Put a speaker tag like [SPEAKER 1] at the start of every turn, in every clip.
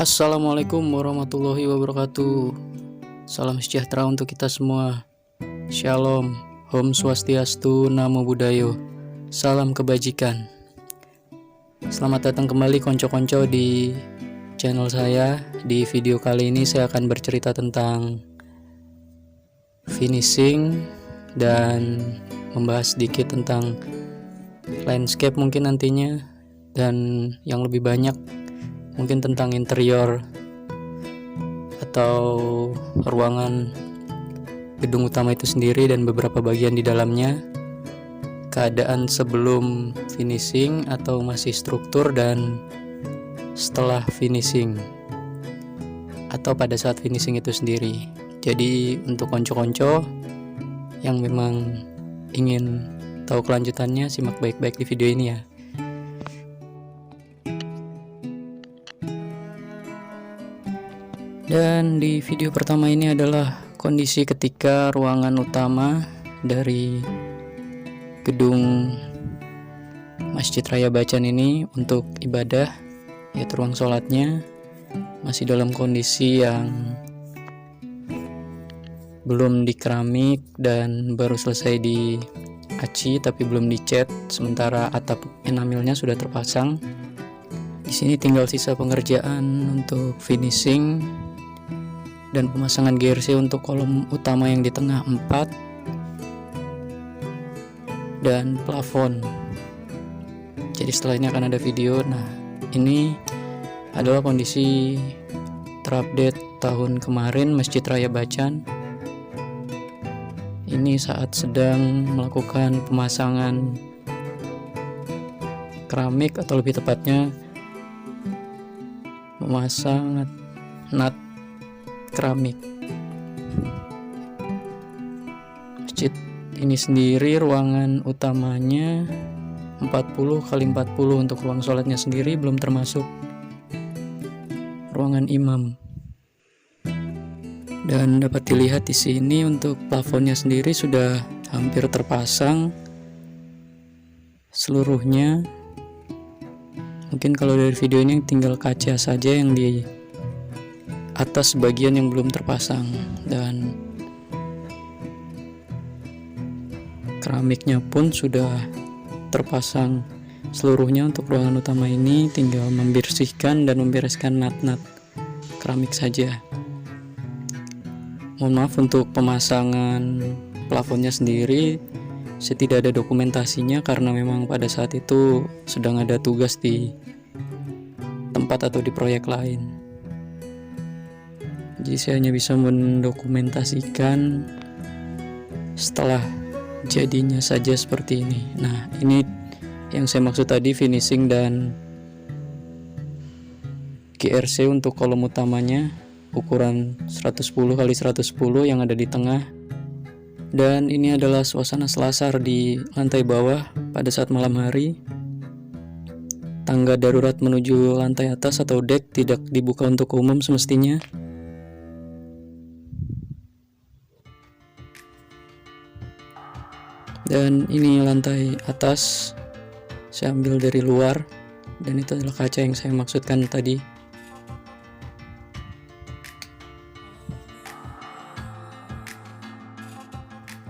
[SPEAKER 1] Assalamualaikum warahmatullahi wabarakatuh. Salam sejahtera untuk kita semua. Shalom, Om Swastiastu, Namo Buddhayo. Salam kebajikan. Selamat datang kembali konco-konco di channel saya. Di video kali ini saya akan bercerita tentang finishing dan membahas sedikit tentang landscape mungkin nantinya, dan yang lebih banyak mungkin tentang interior atau ruangan gedung utama itu sendiri dan beberapa bagian di dalamnya, keadaan sebelum finishing atau masih struktur, dan setelah finishing atau pada saat finishing itu sendiri. Jadi untuk konco-konco yang memang ingin tahu kelanjutannya, simak baik-baik di video ini ya. Dan di video pertama ini adalah kondisi ketika ruangan utama dari gedung Masjid Raya Bacan ini untuk ibadah, yaitu ruang sholatnya, masih dalam kondisi yang belum dikeramik dan baru selesai di aci tapi belum dicat, sementara atap enamilnya sudah terpasang. Di sini tinggal sisa pengerjaan untuk finishing dan pemasangan GRC untuk kolom utama yang di tengah 4 dan plafon. Jadi setelah ini akan ada video. Nah, ini adalah kondisi terupdate tahun kemarin Masjid Raya Bacan. Ini saat sedang melakukan pemasangan keramik, atau lebih tepatnya memasang nut keramik. Masjid ini sendiri ruangan utamanya 40x40 untuk ruang sholatnya sendiri, belum termasuk ruangan imam. Dan dapat dilihat di sini untuk plafonnya sendiri sudah hampir terpasang seluruhnya. Mungkin kalau dari video ini tinggal kaca saja yang di atas bagian yang belum terpasang, dan keramiknya pun sudah terpasang seluruhnya untuk ruangan utama ini. Tinggal membersihkan dan membereskan nut-nut keramik saja. Mohon maaf untuk pemasangan plafonnya sendiri, saya tidak ada dokumentasinya karena memang pada saat itu sedang ada tugas di tempat atau di proyek lain. Jadi saya hanya bisa mendokumentasikan setelah jadinya saja seperti ini. Nah, ini yang saya maksud tadi, finishing dan GRC untuk kolom utamanya ukuran 110x110 yang ada di tengah. Dan ini adalah suasana selasar di lantai bawah pada saat malam hari. Tangga darurat menuju lantai atas atau deck tidak dibuka untuk umum semestinya. Dan ini lantai atas, saya ambil dari luar, dan itu adalah kaca yang saya maksudkan tadi.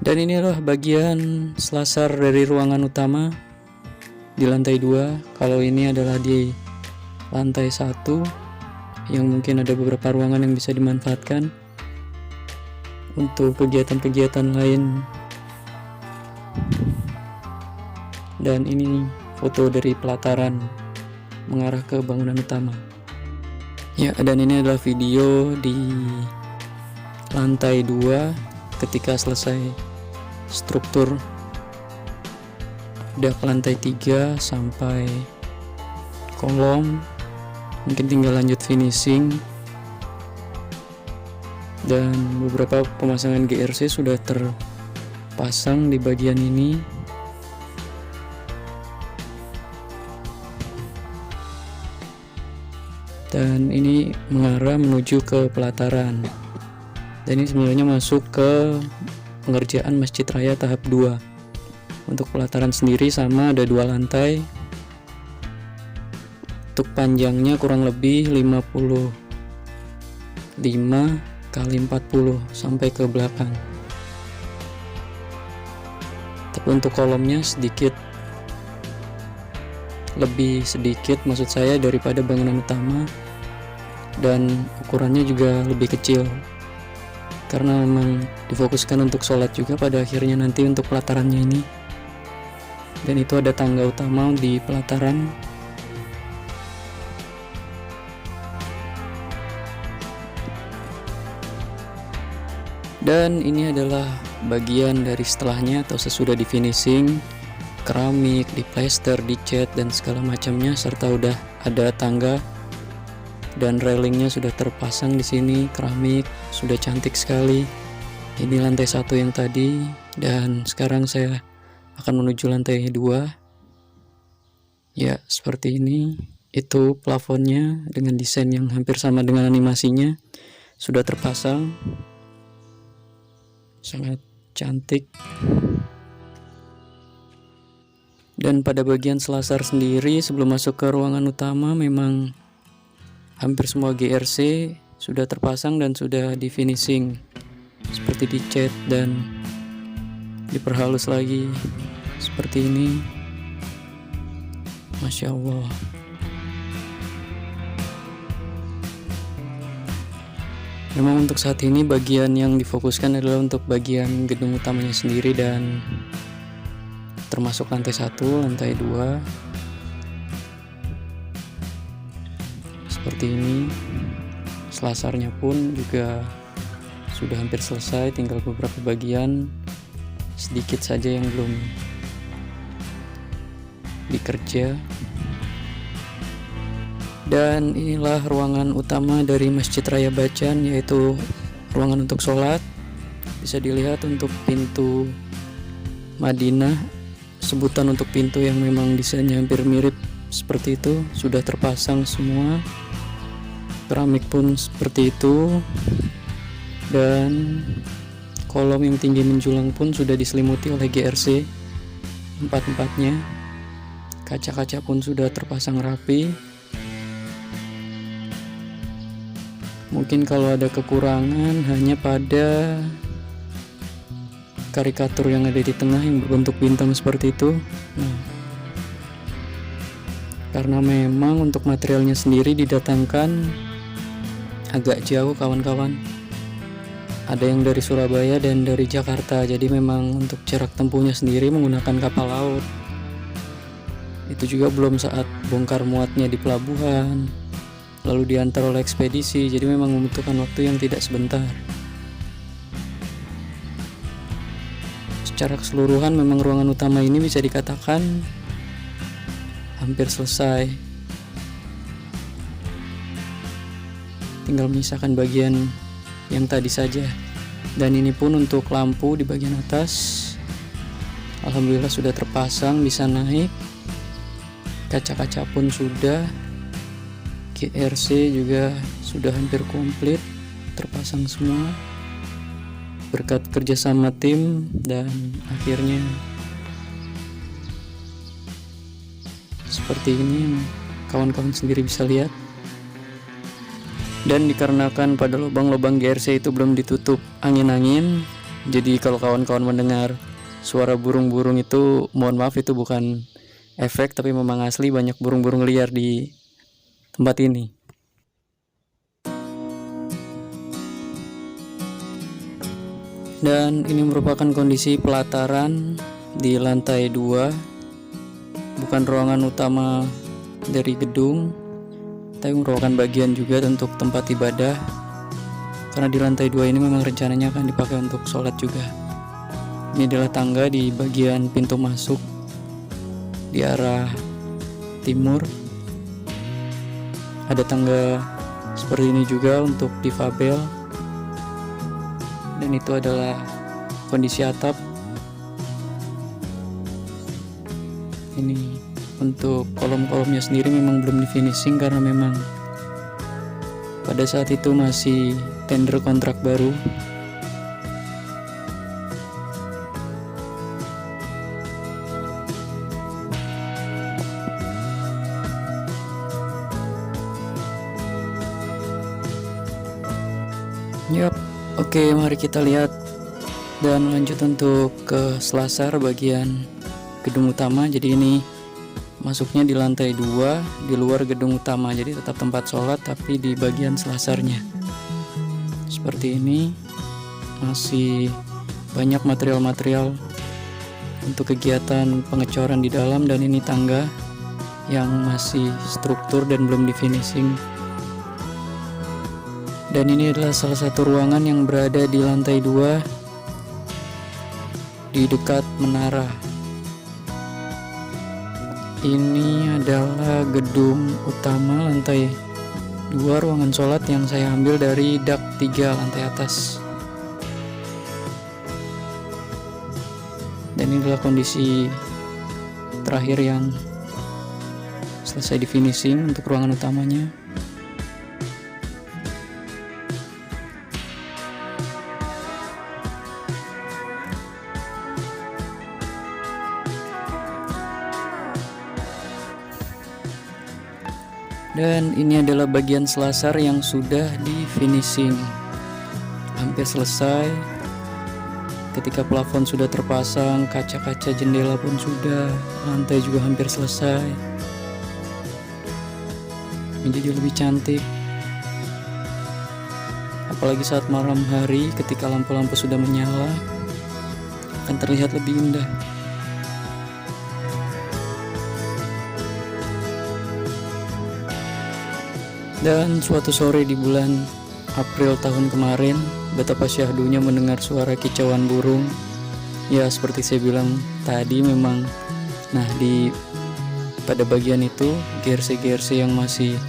[SPEAKER 1] Dan ini adalah bagian selasar dari ruangan utama di lantai 2. Kalau ini adalah di lantai 1, yang mungkin ada beberapa ruangan yang bisa dimanfaatkan untuk kegiatan-kegiatan lain. Dan ini foto dari pelataran mengarah ke bangunan utama. Ya, dan ini adalah video di lantai 2 ketika selesai struktur dak lantai 3 sampai kolom. Mungkin tinggal lanjut finishing. Dan beberapa pemasangan GRC sudah terpasang di bagian ini. Dan ini mengarah menuju ke pelataran. Dan ini sebenarnya masuk ke pengerjaan Masjid Raya tahap 2. Untuk pelataran sendiri sama, ada 2 lantai. Untuk panjangnya kurang lebih 50 5 kali 40 sampai ke belakang. Tapi untuk kolomnya lebih sedikit maksud saya daripada bangunan utama, dan ukurannya juga lebih kecil karena memang difokuskan untuk sholat juga pada akhirnya nanti untuk pelatarannya ini. Dan itu ada tangga utama di pelataran. Dan ini adalah bagian dari setelahnya atau sesudah di finishing, keramik, di plester, dicat dan segala macamnya, serta udah ada tangga dan railingnya sudah terpasang di sini. Keramik sudah cantik sekali. Ini lantai 1 yang tadi, dan sekarang saya akan menuju lantai 2. Ya, seperti ini. Itu plafonnya dengan desain yang hampir sama dengan animasinya sudah terpasang. Sangat cantik. Dan pada bagian selasar sendiri sebelum masuk ke ruangan utama memang hampir semua GRC sudah terpasang dan sudah di finishing, seperti dicat dan diperhalus lagi seperti ini. Masya Allah. Memang untuk saat ini bagian yang difokuskan adalah untuk bagian gedung utamanya sendiri, dan termasuk lantai 1, lantai 2 seperti ini. Selasarnya pun juga sudah hampir selesai, tinggal beberapa bagian sedikit saja yang belum dikerja. Dan inilah ruangan utama dari Masjid Raya Bacan, yaitu ruangan untuk sholat. Bisa dilihat untuk pintu Madinah, sebutan untuk pintu yang memang desainnya hampir mirip seperti itu, sudah terpasang semua. Keramik pun seperti itu, dan kolom yang tinggi menjulang pun sudah diselimuti oleh GRC empat-empatnya. Kaca-kaca pun sudah terpasang rapi. Mungkin kalau ada kekurangan hanya pada karikatur yang ada di tengah yang berbentuk bintang seperti itu. Karena memang untuk materialnya sendiri didatangkan agak jauh kawan-kawan. Ada yang dari Surabaya dan dari Jakarta, jadi memang untuk jarak tempuhnya sendiri menggunakan kapal laut. Itu juga belum saat bongkar muatnya di pelabuhan, lalu diantar oleh ekspedisi, jadi memang membutuhkan waktu yang tidak sebentar. Secara keseluruhan memang ruangan utama ini bisa dikatakan hampir selesai. Tinggal menyisakan bagian yang tadi saja. Dan ini pun untuk lampu di bagian atas, alhamdulillah sudah terpasang, bisa naik. Kaca-kaca pun sudah, GRC juga sudah hampir komplit, terpasang semua berkat kerjasama tim. Dan akhirnya seperti ini, kawan-kawan sendiri bisa lihat. Dan dikarenakan pada lubang-lubang GRC itu belum ditutup angin-angin, jadi kalau kawan-kawan mendengar suara burung-burung itu, mohon maaf, itu bukan efek, tapi memang asli banyak burung-burung liar di tempat ini. Dan ini merupakan kondisi pelataran di lantai 2, bukan ruangan utama dari gedung, tapi merupakan bagian juga untuk tempat ibadah, karena di lantai 2 ini memang rencananya akan dipakai untuk sholat juga. Ini adalah tangga di bagian pintu masuk di arah timur. Ada tangga seperti ini juga untuk difabel, dan itu adalah kondisi atap. Ini untuk kolom-kolomnya sendiri memang belum di finishing karena memang pada saat itu masih tender kontrak baru. Yap, oke, mari kita lihat dan lanjut untuk ke selasar bagian gedung utama. Jadi ini masuknya di lantai 2 di luar gedung utama, jadi tetap tempat sholat tapi di bagian selasarnya. Seperti ini, masih banyak material-material untuk kegiatan pengecoran di dalam, dan ini tangga yang masih struktur dan belum di finishing. Dan ini adalah salah satu ruangan yang berada di lantai 2 di dekat menara. Ini adalah gedung utama lantai 2 ruangan sholat yang saya ambil dari dak 3 lantai atas. Dan ini adalah kondisi terakhir yang selesai di finishing untuk ruangan utamanya. Dan ini adalah bagian selasar yang sudah di finishing, hampir selesai. Ketika plafon sudah terpasang, kaca-kaca jendela pun sudah, lantai juga hampir selesai, menjadi lebih cantik. Apalagi saat malam hari, ketika lampu-lampu sudah menyala, akan terlihat lebih indah. Dan suatu sore di bulan April tahun kemarin, betapa syahdunya mendengar suara kicauan burung. Ya, seperti saya bilang tadi, memang pada bagian itu GRC yang masih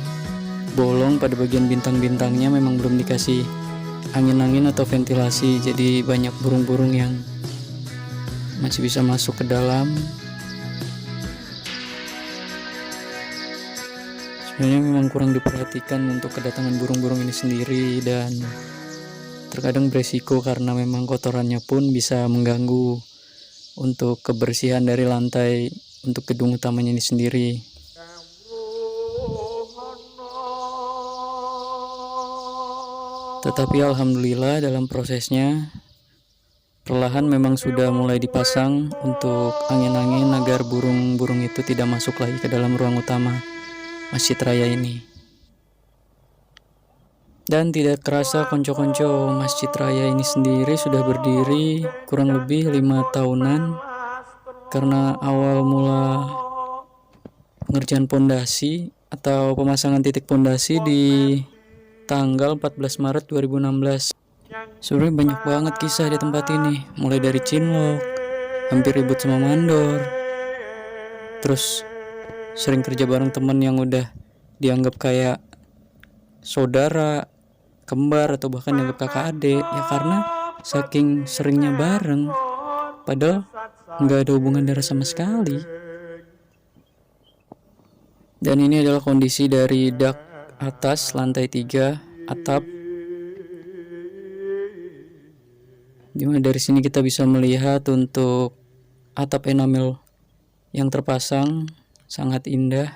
[SPEAKER 1] bolong, pada bagian bintang-bintangnya memang belum dikasih angin-angin atau ventilasi, jadi banyak burung-burung yang masih bisa masuk ke dalam. Sebenarnya memang kurang diperhatikan untuk kedatangan burung-burung ini sendiri, dan terkadang beresiko karena memang kotorannya pun bisa mengganggu untuk kebersihan dari lantai untuk gedung utamanya ini sendiri. Tetapi alhamdulillah dalam prosesnya perlahan memang sudah mulai dipasang untuk angin-angin agar burung-burung itu tidak masuk lagi ke dalam ruang utama Masjid Raya ini. Dan tidak kerasa konco-konco Masjid Raya ini sendiri sudah berdiri kurang lebih 5 tahunan, karena awal mula pengerjaan pondasi atau pemasangan titik pondasi di tanggal 14 Maret 2016. Sebenarnya banyak banget kisah di tempat ini, mulai dari cinlok, hampir ribut sama mandor, terus sering kerja bareng temen yang udah dianggap kayak saudara, kembar, atau bahkan dianggap kakak adik, ya karena saking seringnya bareng, padahal nggak ada hubungan darah sama sekali. Dan ini adalah kondisi dari dak atas lantai 3 atap, dimana dari sini kita bisa melihat untuk atap enamel yang terpasang sangat indah.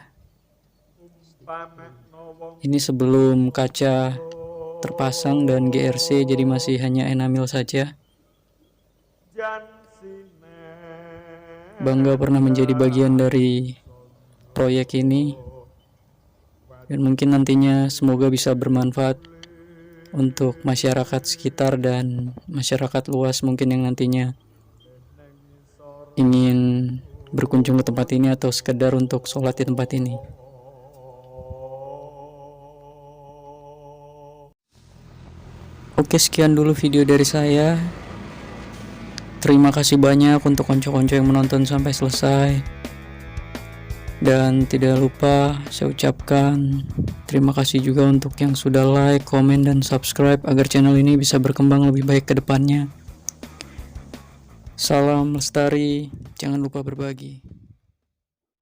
[SPEAKER 1] Ini sebelum kaca terpasang dan GRC, jadi masih hanya enamel saja. Bangga pernah menjadi bagian dari proyek ini, dan mungkin nantinya semoga bisa bermanfaat untuk masyarakat sekitar dan masyarakat luas mungkin yang nantinya ingin berkunjung ke tempat ini atau sekedar untuk sholat di tempat ini. Oke, sekian dulu video dari saya. Terima kasih banyak untuk konco-konco yang menonton sampai selesai. Dan tidak lupa saya ucapkan terima kasih juga untuk yang sudah like, komen, dan subscribe agar channel ini bisa berkembang lebih baik ke depannya. Salam lestari, jangan lupa berbagi.